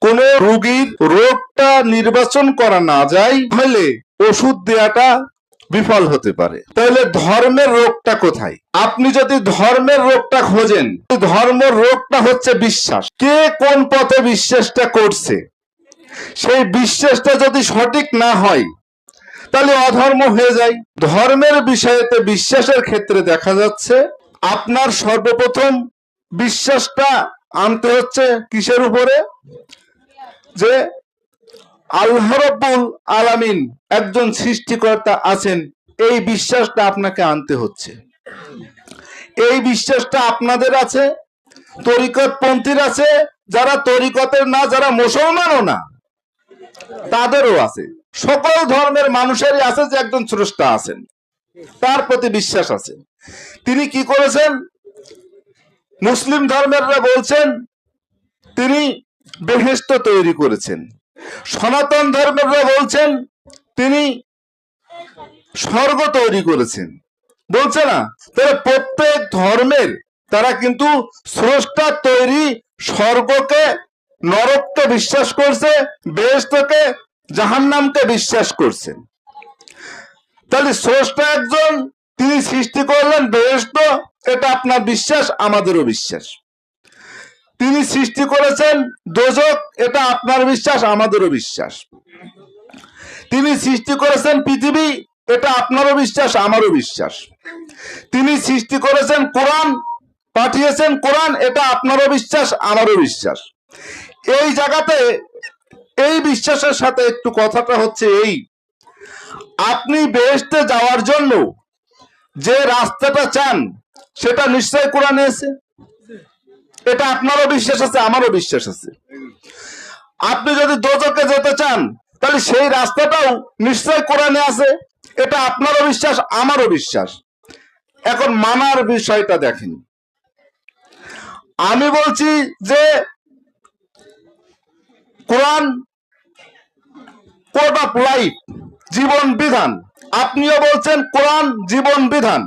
কোন রোগীর রোগটা নির্বাচন করা না যায় তাহলে ওষুধ দেয়াটা বিফল হতে পারে। তাহলে ধর্মের রোগটা কোথায়? আপনি যদি ধর্মের রোগটা খোঁজেন, ধর্মের রোগটা হচ্ছে বিশ্বাস। কে কোন পথে বিশ্বাসটা করছে, সেই বিশ্বাসটা যদি সঠিক না হয় তাহলে অধর্ম হয়ে যায়। ধর্মের বিষয়েতে বিশ্বাসের ক্ষেত্রে দেখা যাচ্ছে আপনার সর্বপ্রথম বিশ্বাসটা আনতে হচ্ছে কিসের উপরে? যে আল্লাহ রাব্বুল আলামিন একজন সৃষ্টিকর্তা আছেন, এই বিশ্বাসটা আপনাকে আনতে হচ্ছে। এই বিশ্বাসটা আপনাদের আছে, তরিকতপন্থীর আছে, যারা তরিকতের না, যারা মুসলমানও না তাদেরও আছে। সকল ধর্মের মানুষেরই আছে যে একজন স্রষ্টা আছেন, তার প্রতি বিশ্বাস আছে। তিনি কি করেছেন? মুসলিম ধর্মেররা বলছেন তিনি বেহেশত তৈরি করেছেন। সনাতন ধর্মেররা বলছেন তিনি স্বর্গ তৈরি করেছেন। বলছে না? তাহলে প্রত্যেক ধর্মের তারা কিন্তু স্রষ্টা তৈরি স্বর্গকে, নরককে বিশ্বাস করছে, বেহেশতকে, জাহান্নামকে বিশ্বাস করছেন। তাহলে স্রষ্টা একজন, তিনি সৃষ্টি করলেন বেহেশত, এটা আপনার বিশ্বাস, আমাদেরও বিশ্বাস। তিনি সৃষ্টি করেছেন দোজখ, এটা আপনার বিশ্বাস, আমাদেরও বিশ্বাস। তিনি সৃষ্টি করেছেন পৃথিবী, এটা আপনারও বিশ্বাস, আমারও বিশ্বাস। তিনি সৃষ্টি করেছেন কোরআন, পাঠিয়েছেন কোরআন, এটা আপনারও বিশ্বাস, আমারও বিশ্বাস। এই জায়গাতে এই বিশ্বাসের সাথে একটু কথাটা হচ্ছে এই, আপনি বেহেশতে যাওয়ার জন্য যে রাস্তাটা চান সেটা নিশ্চয়ই কোরআনে আছে, এটা আপনারও বিশ্বাস আছে, আমারও বিশ্বাস আছে। আপনি যদি দোজখে যেতে চান তাহলে সেই রাস্তাটাও নিশ্চয় কোরআনে আছে, এটা আপনারও বিশ্বাস, আমারও বিশ্বাস। এখন মানার বিষয়টা দেখেন। আমি বলছি যে কোরআন কোড অফ লাইফ, জীবন বিধান। আপনিও বলছেন কোরআন জীবন বিধান।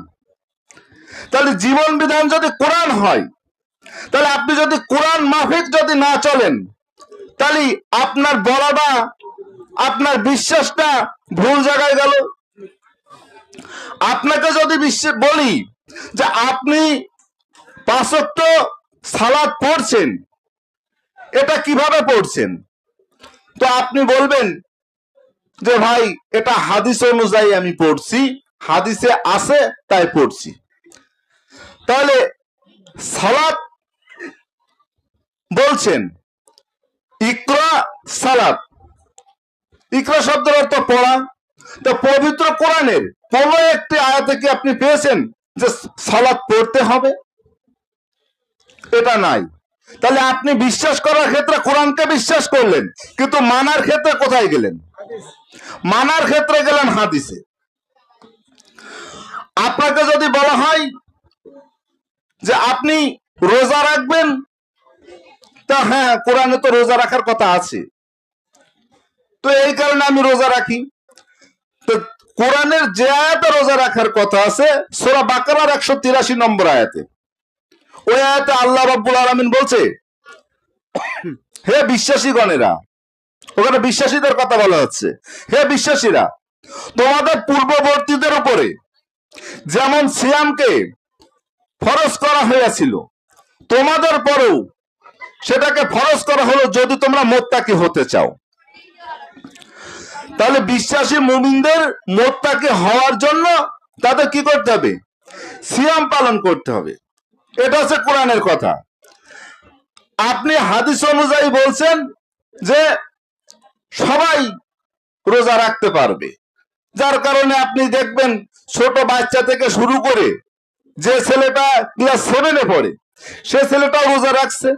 তাহলে জীবন বিধান যদি কোরআন হয়, তাহলে আপনি যদি কোরআন মাফিক যদি না চলেন, তাহলে আপনার বলাটা, আপনার বিশ্বাসটা ভুল জায়গায় গেল। আপনাকে যদি বলি যে আপনি 5 ওয়াক্ত সালাত পড়ছেন, এটা কিভাবে পড়ছেন? তো আপনি বলবেন যে ভাই এটা হাদিস অনুযায়ী আমি পড়ছি, হাদিসে আছে তাই পড়ছি। তাহলে সালাত বলছেন ইকরা সালাত, ইকরা শব্দের অর্থ পড়া। তো পবিত্র কোরআনের কোন একটি আয়াতে কি আপনি পেয়েছেন যে সালাত পড়তে হবে? এটা নাই। তাহলে আপনি বিশ্বাস করার ক্ষেত্রে কোরআনকে বিশ্বাস করলেন, কিন্তু মানার ক্ষেত্রে কোথায় গেলেন? মানার ক্ষেত্রে গেলেন হাদিসে। আপনাকে যদি বলা হয় যে আপনি রোজা রাখবেন, তা হ্যাঁ কোরআনে তো রোজা রাখার কথা আছে, তো এই কারণে আমি রোজা রাখি। তো কোরআনের যে আয়াতে রোজা রাখার কথা আছে, সূরা বাকারার 183 নম্বর আয়াতে, ওই আয়াতে আল্লাহ রাব্বুল আলামিন বলছে হে বিশ্বাসীগণেরা, ওখানে বিশ্বাসীদের কথা বলা হচ্ছে, হে বিশ্বাসীরা, তোমাদের পূর্ববর্তীদের উপরে যেমন সিয়ামকে ফরজ করা হয়েছিল, তোমাদের পরেও সেটাকে ফরজ করা হলো যদি তোমরা মুত্তাকি হতে চাও। তাহলে বিশ্বাসী মুমিনদের মুত্তাকি হওয়ার জন্য তাদের কি করতে হবে? সিয়াম পালন করতে হবে। এটা হচ্ছে কোরআনের কথা। আপনি হাদিস অনুযায়ী বলছেন যে সবাই রোজা রাখতে পারবে, যার কারণে আপনি দেখবেন ছোট বাচ্চা থেকে শুরু করে যে ছেলেটা ক্লাস 7-এ পড়ে সে ছেলেটাও রোজা রাখছে,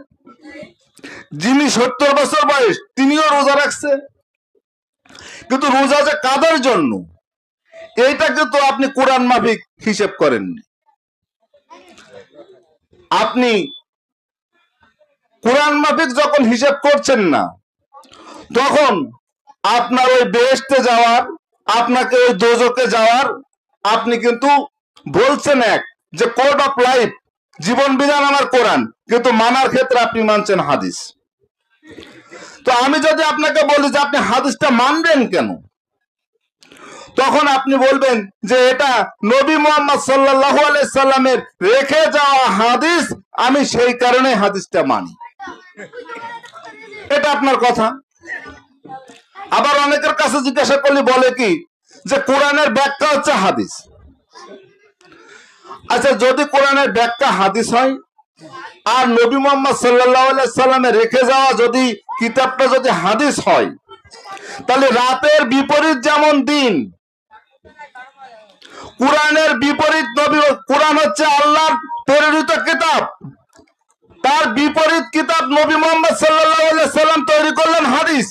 যিনি 70 বছর বয়স তিনিও রোজা রাখছে। কিন্তু রোজা যে কাদের জন্য, এইটা কিন্তু আপনি কোরআন মাফিক হিসেব করেননি। আপনি কোরআন মাফিক যখন হিসেব করছেন না, তখন আপনার ওই বেহেশতে যাওয়ার, আপনাকে ওই দোজখে যাওয়ার, আপনি কিন্তু বলছেন এক যে কোড অফ লাইফ, জীবন বিধান আমার কোরআন, কিন্তু মানার ক্ষেত্রে আপনি মানছেন হাদিস। তো আমি যদি আপনাকে বলি যে আপনি হাদিসটা মানবেন কেন, তখন আপনি বলবেন যে এটা নবী মুহাম্মদ সাল্লাল্লাহু আলাইহি সাল্লামের রেখে যাওয়া হাদিস, আমি সেই কারণে হাদিসটা মানি। এটা আপনার কথা। আবার অনেকের কাছে জিজ্ঞাসা করলে বলে কি যে কোরআনের ব্যাখ্যা হচ্ছে হাদিস। আচ্ছা, যদি কোরআনের ব্যাখ্যা হাদিস হয় আর নবী মুহাম্মদ সাল্লাল্লাহু আলাইহি সাল্লামের রেখে যাওয়া যদি কিতাবটা যদি হাদিস হয়, তাহলে রাতের বিপরীত যেমন দিন, কোরআনের বিপরীত নবী, কোরআন হচ্ছে আল্লাহর প্রেরিত কিতাব, তার বিপরীত কিতাব নবী মুহাম্মদ সাল্লাল্লাহু আলাইহি সাল্লাম তৈরি করলেন হাদিস।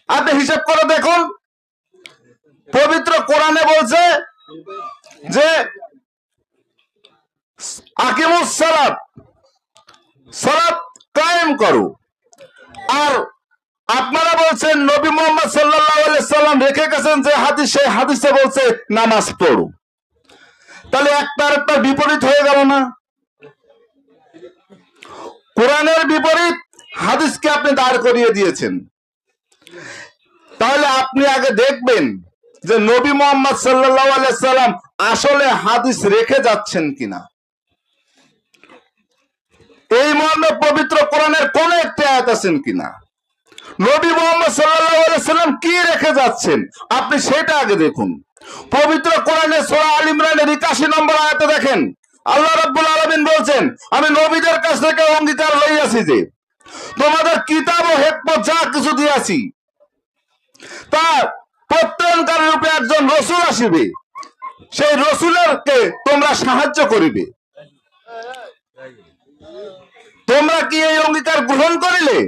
আপনি হিসাব করে দেখুন, পবিত্র কোরআনে বলছে যে আকিমুস সালাত, সালাত কায়েম করো, আর আপনারা বলছেন নবী মুহাম্মদ সাল্লাল্লাহু আলাইহি সাল্লাম রেখে গেছেন যে হাদিস, সেই হাদিসে বলছে নামাজ পড়ো। তাহলে একটার একটা বিপরীত হয়ে গেল না? কোরআনের বিপরীত হাদিসকে আপনি দাঁড় করিয়ে দিয়েছেন। তাহলে আপনি আগে দেখবেন যে নবী মুহাম্মদ সাল্লাল্লাহু আলাইহি সাল্লাম আসলে হাদিস রেখে যাচ্ছেন কিনা। এই মর্মে পবিত্র কোরআনের কোন একটি আয়াত আছেন কিনা, নবী মুহাম্মদ সাল্লাল্লাহু আলাইহি সাল্লাম কি রেখে যাচ্ছেন, আপনি সেটা আগে দেখুন। পবিত্র কোরআনের সূরা আল ইমরানের 81 নম্বর আয়াতে দেখেন, আল্লাহ রাব্বুল আলামিন বলছেন, আমি নবীদের কাছ থেকে অঙ্গীকার লইয়াছি যে তোমাদের কিতাব ও হিকমত যা কিছু দিয়েছি তা প্রত্যয়নকারী রূপে একজন রাসূল আসিবে, সেই রাসূলকে তোমরা সাহায্য করিবে। তোমরা কি এই অঙ্গীকার গ্রহণ করিলে?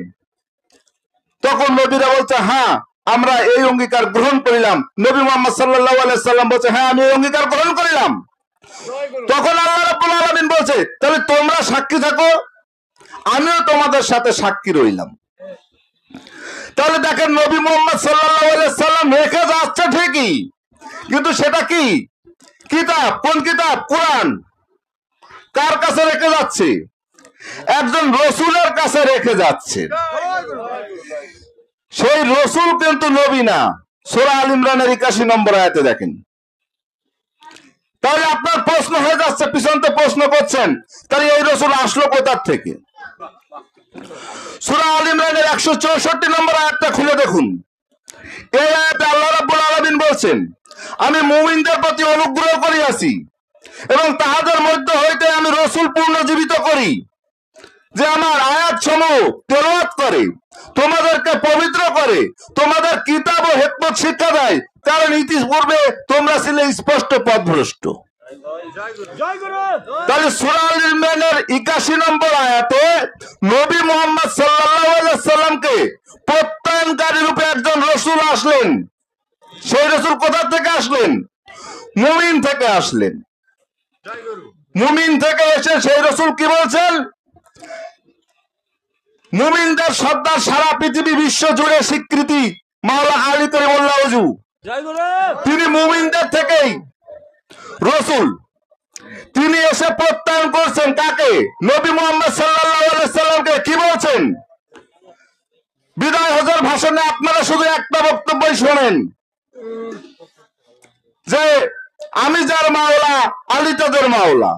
তখন নবীরা বলছে হ্যাঁ, আমরা এই অঙ্গীকার গ্রহণ করিলাম। নবী মুহাম্মদ সাল্লাল্লাহু আলাইহি সাল্লাম বলছে হ্যাঁ, আমি এই অঙ্গীকার গ্রহণ করিলাম। তখন আল্লাহ রাব্বুল আলামিন বলছে তাহলে তোমরা সাক্ষী থাকো, আমিও তোমাদের সাথে সাক্ষী রইলাম। তাহলে দেখেন নবী মুহাম্মদ সাল্লাল্লাহু আলাইহি সাল্লাম রেখে যাচ্ছে ঠিকই, কিন্তু সেটা কি কিতাব, কোন কিতাব? কোরআন। কার কাছে রেখে যাচ্ছে? একজন রাসূলের কাছে রেখে যাচ্ছে। সেই রাসূল কিন্তু নবী না। সূরা আল ইমরানের 81 নম্বর আয়াতে দেখেন। তাহলে আপনার প্রশ্ন হয়ে যাচ্ছে, পিছনতে প্রশ্ন করছেন তাহলে এই রাসূল আসলো কোথা থেকে? সূরা আল ইমরানের 164 নম্বর আয়াতটা খুলে দেখুন। এই আয়াতে আল্লাহ রাব্বুল আলামিন বলছেন, আমি মুমিনদের প্রতি অনুগ্রহ করিয়াছি এবং তাহাদের মধ্যে হইতে আমি রাসূল পুনর্জীবিত করি, যে আমার আয়াত সমূহ তেলাওয়াত করে, তোমাদেরকে পবিত্র করে, তোমাদের কিতাব ও হিকমত শিক্ষা দেয়, কারণ ইতিপূর্বে তোমরা ছিলে স্পষ্ট পথভ্রষ্ট। তাহলে সূরা আল ইমরানের 81 নম্বর আয়াতে নবী মুহাম্মদ সাল্লাল্লাহু আলাইহি সাল্লামকে প্রত্যয়নকারী রূপে একজন রাসূল আসলেন। সেই রাসূল কোথা থেকে আসলেন? মুমিন থেকে আসলেন। মুমিন থেকে এসে সেই রাসূল কি বলছেন? মুমিনদের সর্দার, সারা পৃথিবী বিশ্ব জুড়ে স্বীকৃতি মাওলা আলী করিমুল্লাহ ওযু, তিনি মুমিনদের থেকেই রাসূল। তিনি এসে প্রত্যয়ন করছেন কাকে? নবী মুহাম্মদ সাল্লাল্লাহু আলাইহি সাল্লামকে। কি বলছেন? বিদায় হজের ভাষণে আপনারা শুধু একটা বক্তব্যই শোনেন যে আমি যার মাওলা, আলী তাদের মাওলা।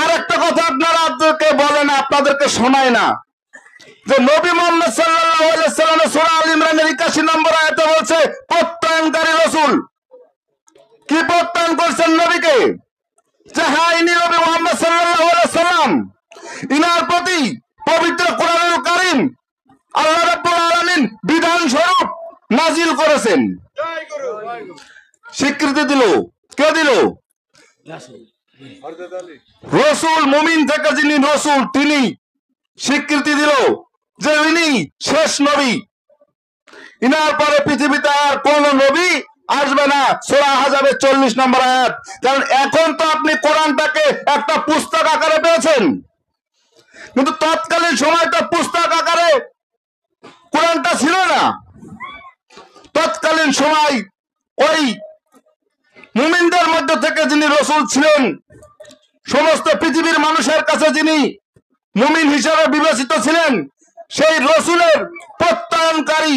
আর একটা কথা আপনাদেরকে বলে না, আপনাদেরকে শোনায় না, যে নবী মুহাম্মদ সাল্লাল্লাহু আলাইহি সাল্লাম সূরা আল ইমরানের 81 নম্বর আয়াতে বলছে প্রত্যয়নকারী রাসূল। কি প্রত্যয়ন করছেন নবীকে? যে হ্যাঁ, ইনি নবী মুহাম্মদ সাল্লাল্লাহু আলাইহি সাল্লাম, ইনার প্রতি পবিত্র কোরআনুল কারীম আল্লাহ রাব্বুল আলামিন বিধান স্বরূপ নাজিল করেছেন। স্বীকৃতি দিল কে? দিল রাসূল। মুমিন থেকে যিনি রাসূল, তিনি স্বীকৃতি দিল যে ইনি শেষ নবী, ইনার পরে পৃথিবীতে আর কোন নবী আসবে না। সূরা আহজাবের 40 নম্বর আয়াত। কারণ এখন তো আপনি কোরআনটাকে একটা পুস্তক আকারে পেয়েছেন, কিন্তু তৎকালীন সময়টা পুস্তক আকারে কোরআনটা ছিল না। তৎকালীন সময় ওই মুমিনদের মধ্যে থেকে যিনি রাসূল ছিলেন, সমস্ত পৃথিবীর মানুষের কাছে যিনি মুমিন হিসেবে বিবেচিত ছিলেন, সেই রসুলের প্রত্যয়নকারী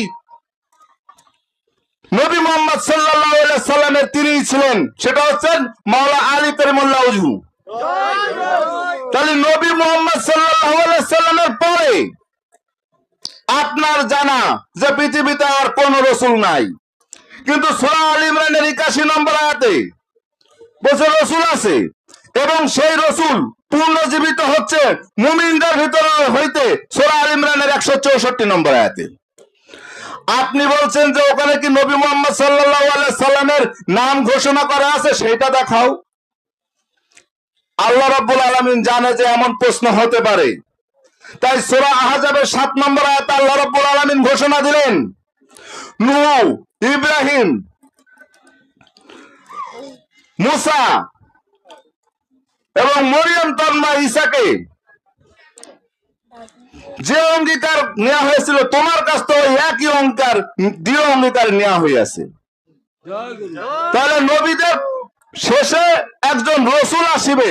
নবী মোহাম্মদ সাল্লাল্লাহু আলাইহি সাল্লামের তিনিই ছিলেন, সেটা হচ্ছেন মাওলা আলী কারিমুল্লাহ ওজহু। তাহলে নবী মোহাম্মদ সাল্লাল্লাহু আলাইহি সাল্লামের পরে আপনার জানা যে পৃথিবীতে আর কোন রসুল নাই, কিন্তু সূরা আল ইমরানের 81 নম্বর আয়াতে বলছে রসুল আছে, এবং সেই রসুল পুনর্জীবিত হচ্ছে মুমিনদের ভিতরে হইতে সূরা আল ইমরানের 164 নম্বর আয়াতে। আপনি বলছেন যে ওখানে কি নবী মুহাম্মদ সাল্লাল্লাহু আলাইহি সাল্লামের নাম ঘোষণা করা আছে, সেটা দেখাও। আল্লাহ রাব্বুল আলামিন জানে যে এমন প্রশ্ন হতে পারে, তাই সূরা আহজাবের 7 নম্বর আয়াতে আল্লাহ রাব্বুল আলামিন ঘোষণা দিলেন নূহ, ইব্রাহিম, মুসা এবং মরিয়ম তন্মা ঈসাকে যে অঙ্গীকার নেওয়া হয়েছিল তোমার কাছ থেকে একই অঙ্গীকার দৃঢ় অঙ্গীকার নেওয়া হয়েছে। তাহলে নবীদের শেষে একজন রসুল আসিবে,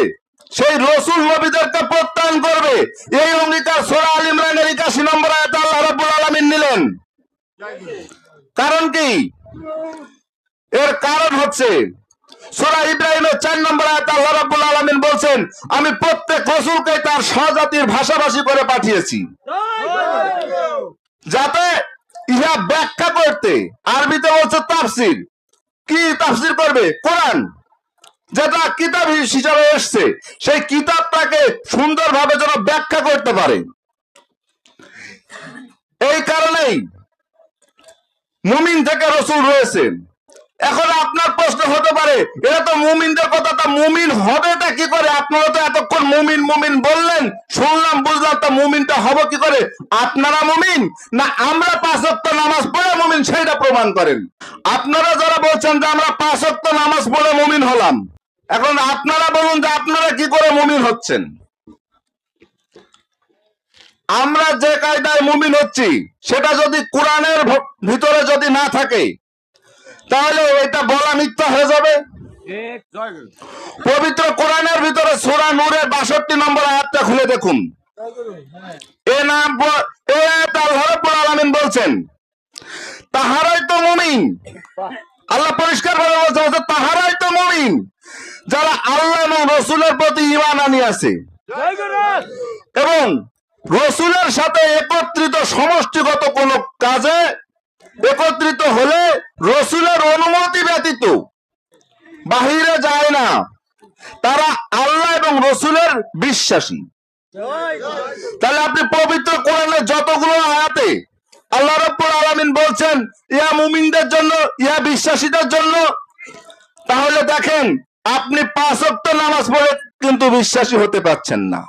সেই রসুল নবীদেরকে প্রত্যয়ন করবে, এই অঙ্গীকার সূরা আল ইমরানের 81 নম্বর আয়াতে আল্লাহ রাব্বুল আলামিন নিলেন। কারণ কি? এর কারণ হচ্ছে সূরা ইব্রাহিমের 4 নম্বর আয়াতে আল্লাহ রাব্বুল আলামিন বলছেন আমি প্রত্যেক রাসূলকে তার স্বজাতির ভাষাভাষী করে পাঠিয়েছি, যাতে ইহা ব্যাখ্যা করতে। আরবিতে বলছে তাফসীর। কি তাফসীর করবে? কোরআন যেটা কিতাব হিসাবে এসছে, সেই কিতাবটাকে সুন্দরভাবে যেন ব্যাখ্যা করতে পারে। এই কারণেই মুমিন থেকে রসুল রয়েছে। এখন আপনার প্রশ্ন হতে পারে এটা তো মুমিনদের কথা, তা মুমিন হবেটা কি করে? আপনারা তো এতক্ষণ মুমিন মুমিন বললেন, শুনলাম বুঝলাম, তা মুমিনটা হবে কি করে? আপনারা মুমিন না আমরা 5 ওয়াক্ত নামাজ পড়ে মুমিন, সেইটা প্রমাণ করেন। আপনারা যারা বলছেন যে আমরা 5 ওয়াক্ত নামাজ পড়ে মুমিন হলাম, এখন আপনারা বলুন যে আপনারা কি করে মুমিন হচ্ছেন? আমরা যে কায়দায় মুমিন হচ্ছি সেটা যদি কোরআনের ভিতরে যদি না থাকে, তাহলে এটা বলা মিথ্যা হয়ে যাবে। পবিত্র কোরআনের ভিতরে সূরা নূরের 62 নম্বর আয়াতটা খুলে দেখুন। আল্লাহ রাব্বুল আলামিন বলছেন তাহারাই তো মুমিন। আল্লাহ পরিষ্কার ভাবে বলছে তাহারাই তো মুমিন যারা আল্লাহ এবং রসুলের প্রতি ঈমান আনিয়াছে এবং রসুলের সাথে একত্রিত সমষ্টিগত কোন কাজে একত্রিত হলে রসুলের অনুমতি ব্যতীত বাহিরে যায় না, তারা আল্লাহ এবং রসুলের বিশ্বাসী। তাহলে আপনি পবিত্র কোরআনের যতগুলো আয়াতে আল্লাহ রাব্বুল আলামিন বলছেন ইয়া মুমিনদের জন্য, ইয়া বিশ্বাসীদের জন্য, তাহলে দেখেন আপনি 5 ওয়াক্ত নামাজ পড়ে কিন্তু বিশ্বাসী হতে পারছেন না,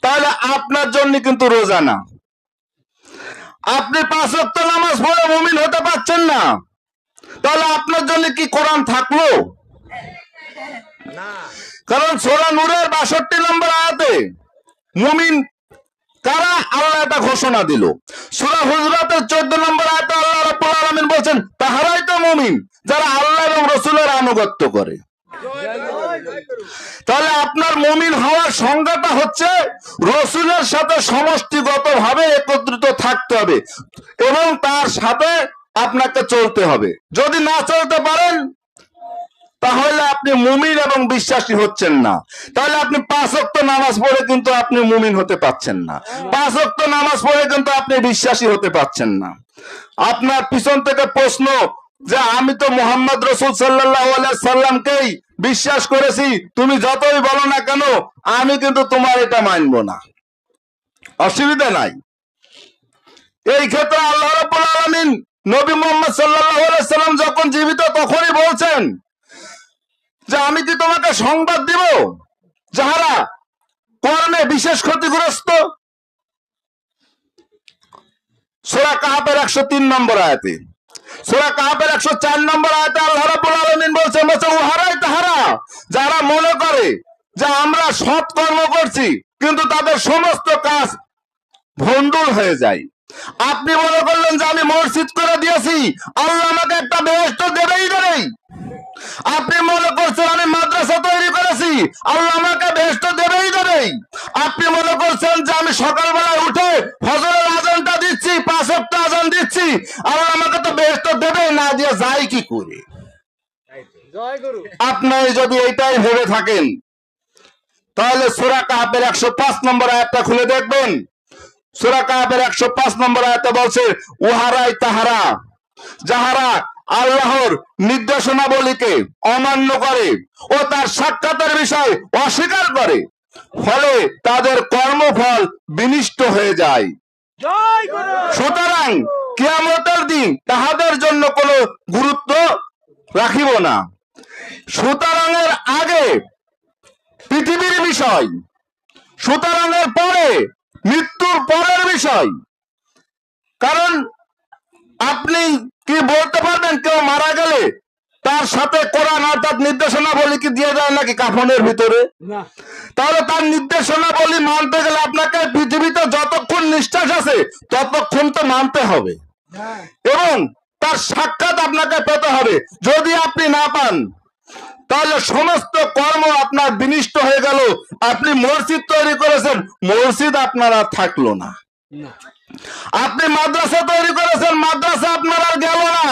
তাহলে আপনার জন্য কিন্তু রোজা না। আপনি 5 ওয়াক্ত নামাজ পড়ে মুমিন হতে পারছেন না, তাহলে আপনার জন্য কি কোরআন থাকলো? কারণ সূরা নূরের 62 নম্বর আয়াতে মুমিন কারা আল্লাহ এটা ঘোষণা দিল। সূরা হুজুরাতের 14 নম্বর আয়াতে আল্লাহ রাব্বুল আলামিন বলেন তাহারাই তো মুমিন যারা আল্লাহ এবং রাসূলের আনুগত্য করে। তাহলে আপনার মুমিন হওয়ার সংজ্ঞাটা হচ্ছে রাসূলের সাথে সমষ্টিগতভাবে একত্রিত থাকতে হবে এবং তার সাথে আপনাকে চলতে হবে। যদি না চলতে পারেন তাহলে আপনি মুমিন এবং বিশ্বাসী হচ্ছেন না। তাহলে আপনি 5 ওয়াক্ত নামাজ পড়ে কিন্তু আপনি মুমিন হতে পারছেন না, 5 ওয়াক্ত নামাজ পড়ে কিন্তু আপনি বিশ্বাসী হতে পারছেন না। আপনার পিছন থেকে প্রশ্ন যে আমি তো মুহাম্মদ রাসূল সাল্লাল্লাহু আলাইহি সাল্লামকেই বিশ্বাস করেছি, তুমি যতই বলো না কেন আমি কিন্তু তোমার এটা মানবো না, অসুবিধা নাই। এই ক্ষেত্রে আল্লাহ রাব্বুল আলামিন নবী মুহাম্মদ সাল্লাল্লাহু আলাইহি সাল্লাম যখন জীবিত তখনই বলছেন যে আমি কি তোমাকে সংবাদ দিব যাহারা কর্মে বিশেষ ক্ষতিগ্রস্ত। সূরা কাহফের 103 নম্বর আয়াতে, সূরা কাহফের 104 নম্বর আয়াতে আল্লাহ রাব্বুল আলামিন বলছেন উহারাই তাহারা যারা মনে করে যে আমরা সৎ কর্ম করছি কিন্তু তাদের সমস্ত কাজ ভণ্ডুল হয়ে যায়। আপনি মনে করলেন যে আমি মসজিদ করে দিয়েছি, আল্লাহ আমাকে একটা বেহেশত দেবেই দেবেই। আপনি মনে করছেন আমি মাদ্রাসা তৈরি করেছি, দিচ্ছি, আল্লাহ আমাকে বেহেশত দেবেই দেবেই। আপনি মনে করছেন যে আমি সকালবেলায় উঠে ফজরের আজানটা দিচ্ছি, 5 ওয়াক্ত আজান দিচ্ছি, আল্লাহ আমাকে তো বেহেশত দেবেই না, দিয়ে যায় কি করে? আপনি যদি এইটাই ভেবে থাকেন তাহলে সূরা কাহফের 105 নম্বর আয়াতটা খুলে দেখবেন। সূরা কাহফের 105 নম্বর আয়াতে বলছে, উহারাই তাহারা যাহারা আল্লাহর নির্দেশনাবলীকে অমান্য করে ও তার সাক্ষাতের বিষয় অস্বীকার করে, ফলে তাদের কর্মফল বিনষ্ট হয়ে যায়। সুতরাং কিয়ামতের দিন তাহাদের জন্য কোনো গুরুত্ব রাখিব না। সুতরাং এর আগে পৃথিবীর বিষয়, সুতরাং এর পরে মৃত্যুর পরের বিষয়। কারণ আপনি কি বলতে পারবেন কেউ মারা গেলে তার সাথে কোরআন অর্থাৎ নির্দেশনা বলি কি দিয়ে দেয় নাকি কাফনের ভিতরে? তাহলে তার নির্দেশনা বলি মানতে গেলে আপনাকে পৃথিবীতে যতক্ষণ নিঃশ্বাস আছে ততক্ষণ তো মানতে হবে, এবং তার সাক্ষাৎ আপনাকে পেতে হবে। যদি আপনি না পান তাহলে সমস্ত কর্ম আপনার বিনষ্ট হয়ে গেল। আপনি মসজিদ তৈরি করেছেন, মসজিদ আপনার আর থাকলো না। আপনি মাদ্রাসা তৈরি করেছেন, মাদ্রাসা আপনার আর গেল না।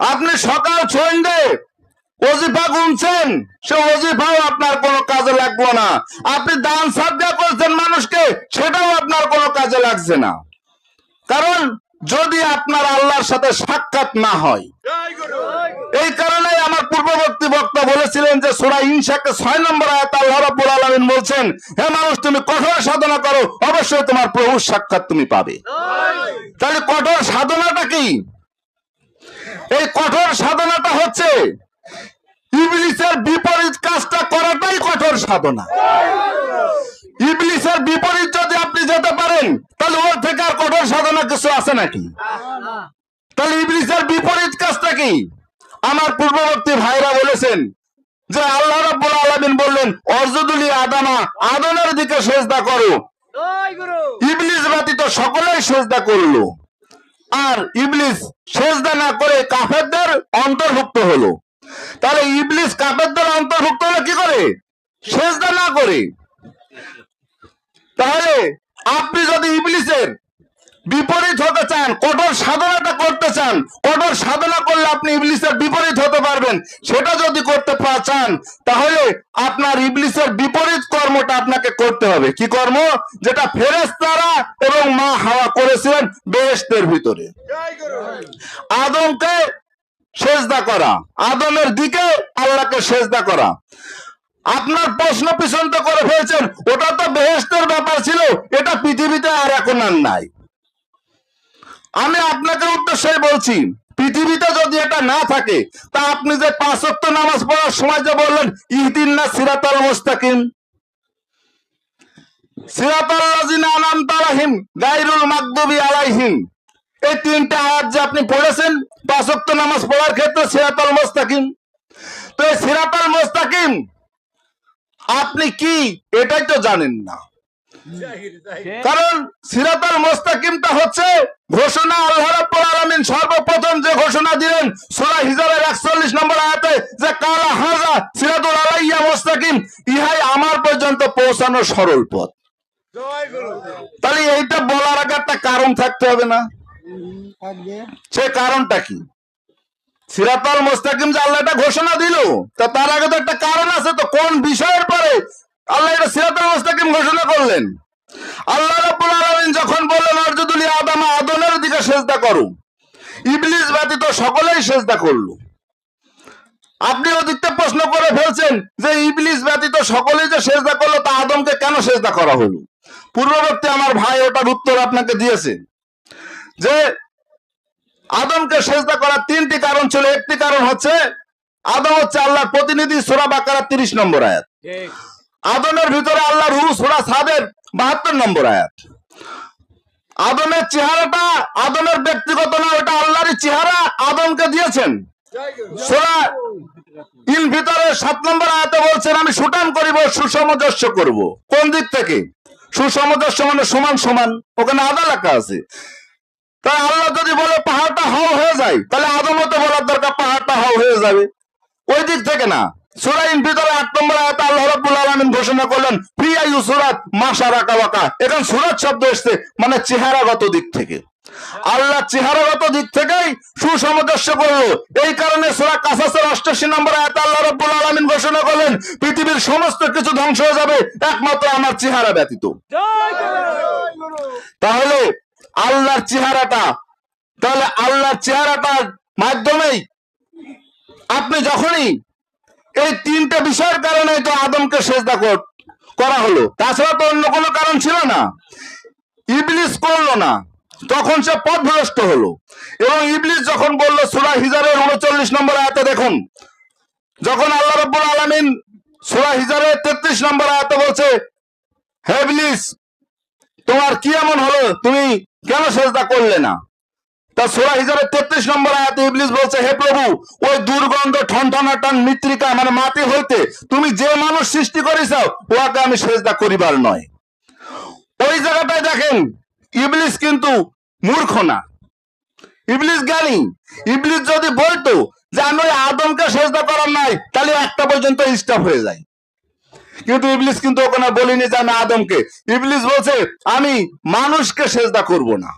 আপনি সকাল সন্ধ্যে ওজিফা গুনছেন, সে ওজিফাও আপনার কোনো কাজে লাগলো না। আপনি দান সাদকা করছেন মানুষকে, সেটাও আপনার কোনো কাজে লাগছে না। কারণ যদি আপনার আল্লাহর সাথে সাক্ষাৎ না হয়। এই কারণে আমার পূর্ববর্তী বক্তা বলেছিলেন যে সূরা ইনশাকে 6 নম্বর আয়াতে আল্লাহ রাব্বুল আলামিন বলছেন, হে মানুষ তুমি কঠোর সাধনা করো, অবশ্যই তোমার প্রভুর সাক্ষাৎ তুমি পাবে। তাহলে কঠোর সাধনাটা কি? এই কঠোর সাধনাটা হচ্ছে ইবলিসের বিপরীত কাজটা করাটাই কঠোর সাধনা। ইবলিসের বিপরীত যদি আপনি যেতে পারেন তাহলে ওর থেকে আর কঠোর সাধনা কিছু আছে নাকি? তাহলে ইবলিসের বিপরীত কাজটা কি? আমার পূর্ববর্তী ভাইরা বলেছেন যে আল্লাহ রাব্বুল আলামিন বললেন অসজুদুলি আদামা, আদমের দিকে সিজদা করো। ইবলিস ব্যতীত সকলেই সিজদা করলো, আর ইবলিস সিজদা না করে কাফেরদের অন্তর্ভুক্ত হলো। তাহলে ইবলিস কাফেরদের অন্তর্ভুক্ত হলো কি করে? সিজদা না করে। তাহলে আপনি যদি ইবলিসের বিপরীত হতে চান, কঠোর সাধনাটা করতে চান, কঠোর সাধনা করলে আপনি ইবলিসের বিপরীত হতে পারবেন। সেটা যদি করতে চান তাহলে আপনার ইবলিসের বিপরীত কর্মটা আপনাকে করতে হবে। কি কর্ম? যেটা ফেরেশতারা এবং মা হাওয়া করেছিলেন বেহেশতের ভিতরে। আদমকে সেজদা করা, আদমের দিকে আল্লাহকে সেজদা করা। আপনার প্রশ্ন পিছন্ত করে ফেলছেন, ওটা তো বেহেশতের ব্যাপার ছিল, এটা পৃথিবীতে আর এখন আর নাই। আমি আপনাকে উদ্দেশ্যে বলছি, পৃথিবীতে যদি এটা না থাকে তা আপনি যে 5 ওয়াক্ত নামাজ পড়ার সময় যে বললেন ইহদিনা সিরাতাল মুস্তাকিম, সিরাতাল লাযিনা আনআমতা আলাইহিম গায়রুল মাগদুবি আলাইহিম, এই 3টা আয়াত যে আপনি পড়েছেন 5 ওয়াক্ত নামাজ পড়ার ক্ষেত্রে সিরাতাল মুস্তাকিম, তো এই সিরাতাল মুস্তাকিম আপনি কি এটাই তো জানেন না। কারণ সিরাতাল মুস্তাকিমটা হচ্ছে ঘোষণা। আল্লাহ রাব্বুল আলামিন সর্বপ্রথম যে ঘোষণা দিলেন সূরা হিজরের 41 নম্বর আয়াতে যে কালা হাযা সিরাতুল আলাইয়া মুস্তাকিম, ইহাই আমার পর্যন্ত পৌঁছানোর সরল পথ। তাহলে এইটা বলার আগে একটা কারণ থাকতে হবে না? সে কারণটা কি? সিরাতাল মুস্তাকিম যে আল্লাহ এটা ঘোষণা দিল, তা তার আগে তো একটা কারণ আছে। তো কোন বিষয়ের পরে আল্লাহ এটা সিরাতাল মুস্তাকিম ঘোষণা করলেন? আল্লাহ রাব্বুল আলামিন যখন বললেন অসজুদুলি আদামা, আদমের দিকে সিজদা করো, ইবলিস ব্যতীত সকলেই সিজদা করলো। আপনি ওদিকটা প্রশ্ন করে ফেলছেন যে ইবলিস ব্যতীত সকলেই যে সিজদা করলো, তা আদমকে কেন সিজদা করা হলো? পূর্ববর্তী আমার ভাই ওটার উত্তর আপনাকে দিয়েছে যে আদমকে সিজদা করার 3টি কারণ ছিল। একটি কারণ হচ্ছে আদম হচ্ছে আল্লাহর প্রতিনিধি, সূরা বাকারা 30 নম্বর আয়াত। আদমের ভিতরে আল্লাহর রূহ, সূরা সাদের 72 নম্বর আয়াত। আদমের চেহারাটা আদমের ব্যক্তিগত না, ওটা আল্লাহরই চেহারা আদমকে দিয়েছেন। সূরা ইন ভিতরে 7 নম্বর আয়াতে বলছেন আমি সুঠাম করিব, সুসমঞ্জস্য করব। কোন দিক থেকে? সুসমঞ্জস্য মানে সমান সমান, ওখানে আদা লেখা আছে। তাই আল্লাহ যদি বলে পাহাড়টা হাও হয়ে যায়, তাহলে আদমও তো বলার দরকার পাহাড়টা হাও হয়ে যাবে। ওই দিক থেকে না, সূরা ইনফিতরের 8 নম্বর আয়াতে আল্লাহ রাব্বুল আলামিন ঘোষণা করলেন ফি আইয়ু সূরাত মাশারাকা ওয়াকা। এখন সূরাত শব্দ এসেছে মানে চেহারাগত দিক থেকে। আল্লাহ চেহারাগত দিক থেকেই সুসামঞ্জস্য করলো। এই কারণে সূরা কাসাসের 88 নম্বর আয়াতে আল্লাহ রাব্বুল আলামিন ঘোষণা করলেন পৃথিবীর সমস্ত কিছু ধ্বংস হয়ে যাবে একমাত্র আমার চেহারা ব্যতীত। তাহলে আল্লাহর চেহারাটার মাধ্যমেই আপনি যখনই এই তিনটা বিষয়ের কারণে তো আদমকে সেজদা করা হলো, তাছাড়া তো অন্য কোনো কারণ ছিল না। ইবলিস করলো না, তখন সে পথভ্রষ্ট হলো। এবং ইবলিস যখন বলল সূরা হিজরের 39 নম্বর আয়াতে দেখুন, যখন আল্লাহ রাব্বুল আলামিন সূরা হিজরের 33 নম্বর আয়াতে বলছে হে ইবলিস তোমার কি এমন হলো, তুমি কেন সেজদা করলে না? তা সূরা হিজরের 33 নম্বর আয়াতে ইবলিস বলছে হে প্রভু, ওই দুর্গন্ধ ঠনঠনাটন মৃত্তিকা মানে মাটি হইতে তুমি যে মানুষ সৃষ্টি করেছো ওকে আমি সেজদা করিবার নয়। ওই জায়গাটায় দেখেন ইবলিস কিন্তু মূর্খ না, ইবলিস জ্ঞানী। ইবলিস যদি বলতো যে আমি ওই আদমকে সেজদা করার নাই তাহলে একটা পর্যন্ত স্টপ হয়ে যায়, কিন্তু ইবলিস কিন্তু ওখানে বলিনি যে আমি আদমকে। ইবলিস বলছে আমি মানুষকে সেজদা করব না,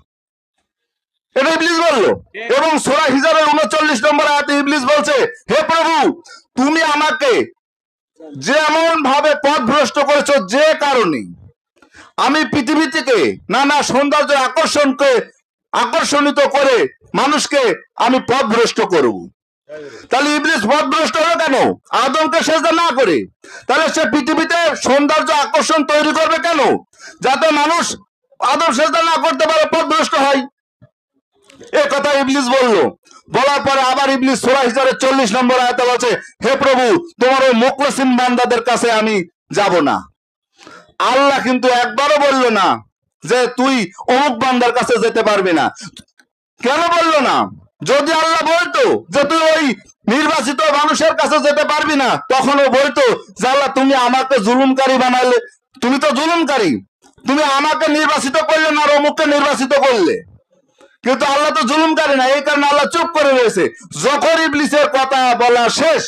এটা ইবলিস বললো। এবং সূরা হিজরের 39 নম্বর আয়াতে ইবলিস বলছে হে প্রভু তুমি আমাকে যেমন ভাবে পথভ্রষ্ট করেছো, যে কারণে আমি পৃথিবী থেকে নানা সৌন্দর্য আকর্ষণিত করে মানুষকে আমি পথভ্রষ্ট করব। তাহলে ইবলিস পথভ্রষ্ট হলো কেন? আদমকে সেজদা না করে। তাহলে সে পৃথিবীতে সৌন্দর্য আকর্ষণ তৈরি করবে কেন? যাতে মানুষ আদম সেজদা না করতে পারে, পথভ্রষ্ট হয়। এই কথা ইবলিস বললো। বলার পরে আবার ইবলিস সূরা হিজরের 40 নম্বর আয়াতে বলছে হে প্রভু তোমার ওই মুখলিসিন বান্দাদের কাছে আমি যাব না। আল্লাহ কিন্তু একবারও বলল না যে তুই অমুক বান্দার কাছে যেতে পারবি না। কেন বলল না? যদি আল্লাহ বলতো যে তুই ওই নির্বাচিত মানুষের কাছে যেতে পারবি না, তখনও বলতো যে আল্লাহ তুমি আমাকে জুলুমকারী বানালে, তুমি তো জুলুমকারী, তুমি আমাকে নির্বাচিত করলে না আর অমুককে নির্বাচিত করলে। কিন্তু আল্লাহ তো জুলুমকারী না, এই কারণে আল্লাহ চুপ করে রয়েছে। যখন ইবলিসের কথা বলা শেষ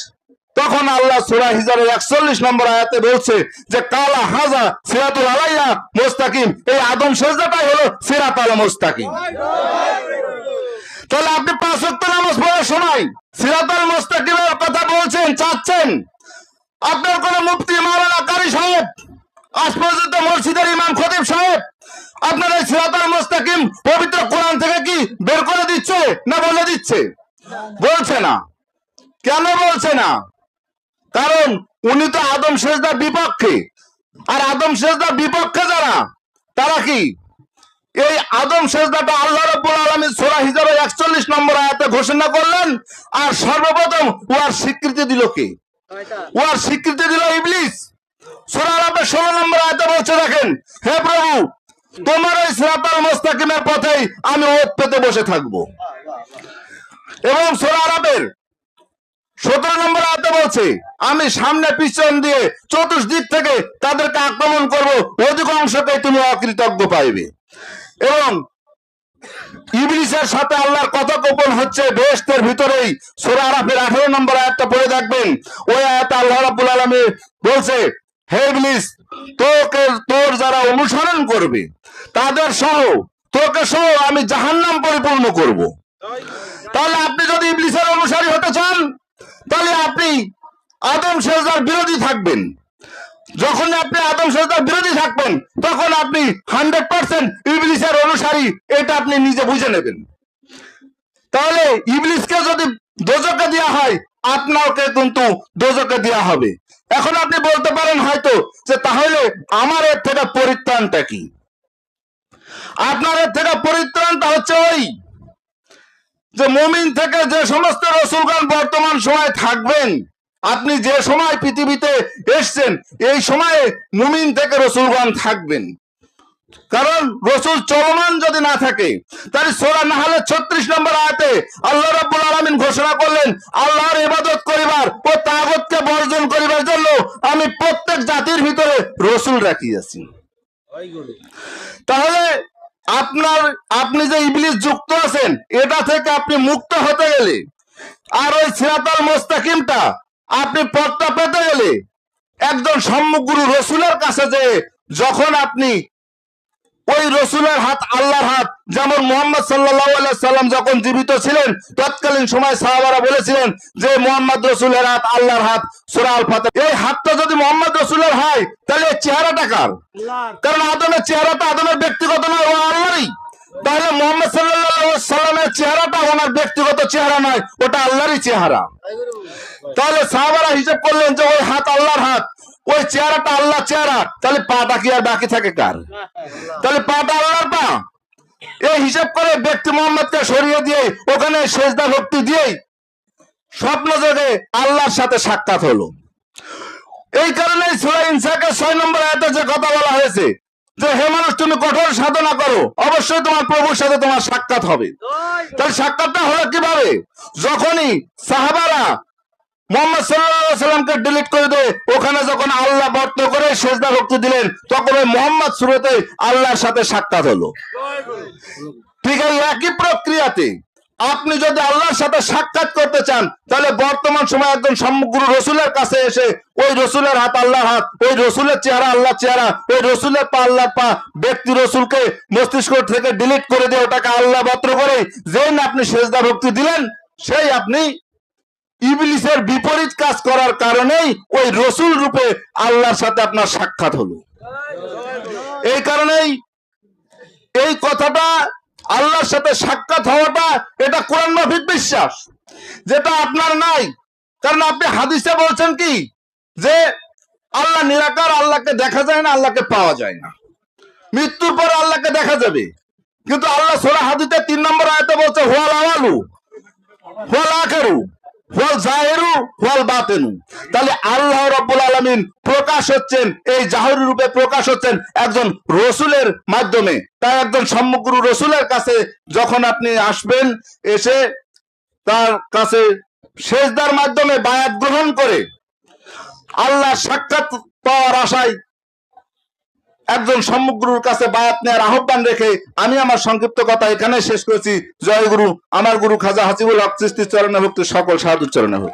তখন আল্লাহ সূরা হিজরের 41 নম্বর আয়াতে বলছে যে কালা হাজা সিরাতুল আলাইয়া মুস্তাকিম, এই আদম সেজদাটাই হলো সিরাতাল মুস্তাকিম। তাহলে আপনি 5 ওয়াক্ত নামাজ পড়ার সময় সিরাতাল মুস্তাকিমের কথা বলছেন, চাচ্ছেন। আপনার কোন মুফতি মাওলানা কারি সাহেব, আজ পর্যন্ত মসজিদের ইমাম খতিব সাহেব আপনার এই সিরাতাল মুস্তাকিম পবিত্র কোরআন থেকে কি বের করে দিচ্ছে না বলে দিচ্ছে? বলছে না। কেন বলছে না? কারণ উনি তো আদম সেজদার বিপক্ষে। আর আদম সেজদার বিপক্ষে যারা, তারা কি এই আদম সেজদাটা আল্লাহ রাব্বুল আলামিন সূরা হিজরের 41 নম্বর আয়াতে ঘোষণা করলেন। আর সর্বপ্রথম ওয়ার স্বীকৃতি দিল কে? ওয়ার স্বীকৃতি দিল ইবলিস। সূরা আরাফের 16 নম্বর আয়াতে বলছে দেখেন হে প্রভু তোমার এই সিরাতাল মুস্তাকিমের পথেই আমি ওত পেতে বসে থাকবো। এবং সূরা আরাফের 17 নম্বর আয়াতে বলছে আমি সামনে পিছন দিয়ে চতুর্দিক থেকে তাদেরকে আক্রমণ করব, অধিকাংশকে তুমি অকৃতজ্ঞ পাইবে। এবং ইবলিসের সাথে আল্লাহর কথোপকথন হচ্ছে বেহেশতের ভিতরেই। সূরা আরাফের 18 নম্বর আয়াতটা পড়ে দেখবেন। ওই আয়াতে আল্লাহ রাব্বুল আলামিন বলছে হে ইবলিস তোর যারা অনুসরণ করবে তাদের সহ তোকে সহ আমি জাহান্নাম পরিপূর্ণ করব। তাহলে আপনি যদি ইবলিসের অনুসারী হতে চান তাহলে আপনি আদম সেজদার বিরোধী থাকবেন। যখন আপনি আদম সেজদার বিরোধী থাকবেন তখন আপনি 100% ইবলিসের অনুসারী, এটা আপনি নিজে বুঝে নেবেন। তাহলে ইবলিসকে যদি দোজকে দেওয়া হয় আপনাকে কিন্তু দোজকে দেওয়া হবে। এখন আপনি বলতে পারেন হয়তো যে তাহলে আমার এর থেকে পরিত্রাণটা কি? আপনার এর থেকে পরিত্রাণটা হচ্ছে ওই যে মুমিন থেকে যে সমস্ত রাসূলগণ বর্তমান সময় থাকবেন, আপনি যে সময় পৃথিবীতে এসেছেন এই সময়ে মুমিন থেকে রাসূলগণ থাকবেন। কারণ রাসূল চলমান যদি না থাকে তাহলে সূরা নাহলের 36 নম্বর আয়াতে আল্লাহ রাব্বুল আলামিন ঘোষণা করলেন আল্লাহর ইবাদত করিবার ও তাগুতকে বর্জন করিবার জন্য আমি প্রত্যেক জাতির ভিতরে রাসূল রাখিয়াছি। তাহলে আপনি যে ইবলিস যুক্ত আছেন এটা থেকে আপনি মুক্ত হতে গেলে আর ওই সিরাতাল মুস্তাকিমটা আপনি পথটা পেতে গেলে একজন সম্মুখ গুরু রসুলের কাছে যে যখন আপনি ওই রসুলের হাত আল্লাহর হাত, যেমন মুহাম্মদ সাল্লাল্লাহু আলাইহি সাল্লাম যখন জীবিত ছিলেন তৎকালীন সময় সাহাবারা বলেছিলেন যে মুহাম্মদ রসুলের হাত আল্লাহর হাত, সূরা আল ফাতিহা। এই হাতটা যদি মুহাম্মদ রসুলের হয় তাহলে এই চেহারাটা কার? কারণ আদমের চেহারাটা আদমের ব্যক্তিগত নয়, ও আল্লাহরই। তাহলে মুহাম্মদ সাল্লাল্লাহু আলাইহি সাল্লামের চেহারাটা ওনার ব্যক্তিগত চেহারা নয়, ওটা আল্লাহরই চেহারা। তাহলে সাহাবারা হিসাব করলেন যে ওই হাত আল্লাহর হাত, ওই চেহারাটা আল্লাহর চেহারা, তাহলে পাটা কি আর বাকি থাকে কার? তাহলে পাটা আল্লাহর পা। এই হিসাব করে ব্যক্তি মোহাম্মদকে সরিয়ে দিয়ে ওখানে সেজদা ভক্তি দিয়ে স্বপ্ন জেগে আল্লাহর সাথে সাক্ষাৎ হলো। এই কারণে সূরা ইনসাকের 6 নম্বর আয়াতে যে কথা বলা হয়েছে যে হে মানুষ, তুমি কঠোর সাধনা করো, অবশ্যই তোমার প্রভুর সাথে তোমার সাক্ষাৎ হবে। তাহলে সাক্ষাৎটা হলো কিভাবে? যখনই সাহাবারা মুহাম্মদ সাল্লাল্লাহু আলাইহি সাল্লামকে ডিলিট করে দিয়ে ওখানে যখন আল্লাহ বর্ত করে সেজদা ভক্তি দিলেন, তখন ওই মুহাম্মদ সুরতে আল্লাহর সাথে সাক্ষাৎ হলো। ঠিক এই একই প্রক্রিয়াতে আপনি যদি আল্লাহর সাথে সাক্ষাৎ করতে চান তাহলে বর্তমান সময় একজন সম্মুখগুরু রসুলের কাছে এসে ওই রসুলের হাত আল্লাহর হাত, ওই রসুলের চেহারা আল্লাহর চেহারা, ওই রসুলের পা আল্লাহর পা, ব্যক্তি রসুলকে মস্তিষ্ক থেকে ডিলিট করে দিয়ে ওটাকে আল্লাহ বর্ত করে যেই না আপনি সেজদা ভক্তি দিলেন, সেই আপনি ইবলিসের বিপরীত কাজ করার কারণেই ওই রসুল রূপে আল্লাহর সাথে আপনার সাক্ষাৎ হলো। এই কারণেই এই কথাটা, আল্লাহর সাথে সাক্ষাৎ হওয়াটা, এটা কোরআন মাফিক বিশ্বাস, যেটা আপনার নাই। কারণ আপনি হাদিসে বলছেন কি যে আল্লাহ নিরাকার, আল্লাহকে দেখা যায় না, আল্লাহকে পাওয়া যায় না, মৃত্যুর পর আল্লাহকে দেখা যাবে। কিন্তু আল্লাহ সূরা হাদীদে 3 নম্বর আয়াতে বলছে হুয়াল আওয়ালু হুয়াল আখিরু হুয়াল জাহিরু হুয়াল বাতিনু। তাহলে আল্লাহ রাব্বুল আলামিন প্রকাশ হচ্ছেন, এই জাহিরি রূপে প্রকাশ হচ্ছেন একজন রসুলের মাধ্যমে। তাই একজন সম্মুখগুরু রসুলের কাছে যখন আপনি আসবেন, এসে তার কাছে সেজদার মাধ্যমে বায়াত গ্রহণ করে আল্লাহ সাক্ষাৎ পাওয়ার আশায় একজন সম্মুখগুরুর কাছে বায়াত নেওয়ার আহ্বান রেখে আমি আমার সংক্ষিপ্ত কথা এখানে শেষ করেছি। জয় গুরু, আমার গুরু খাজা হাসিবুল হক চিশতির চরণে ভক্তি, সকল সাধুর চরণে ভক্তি।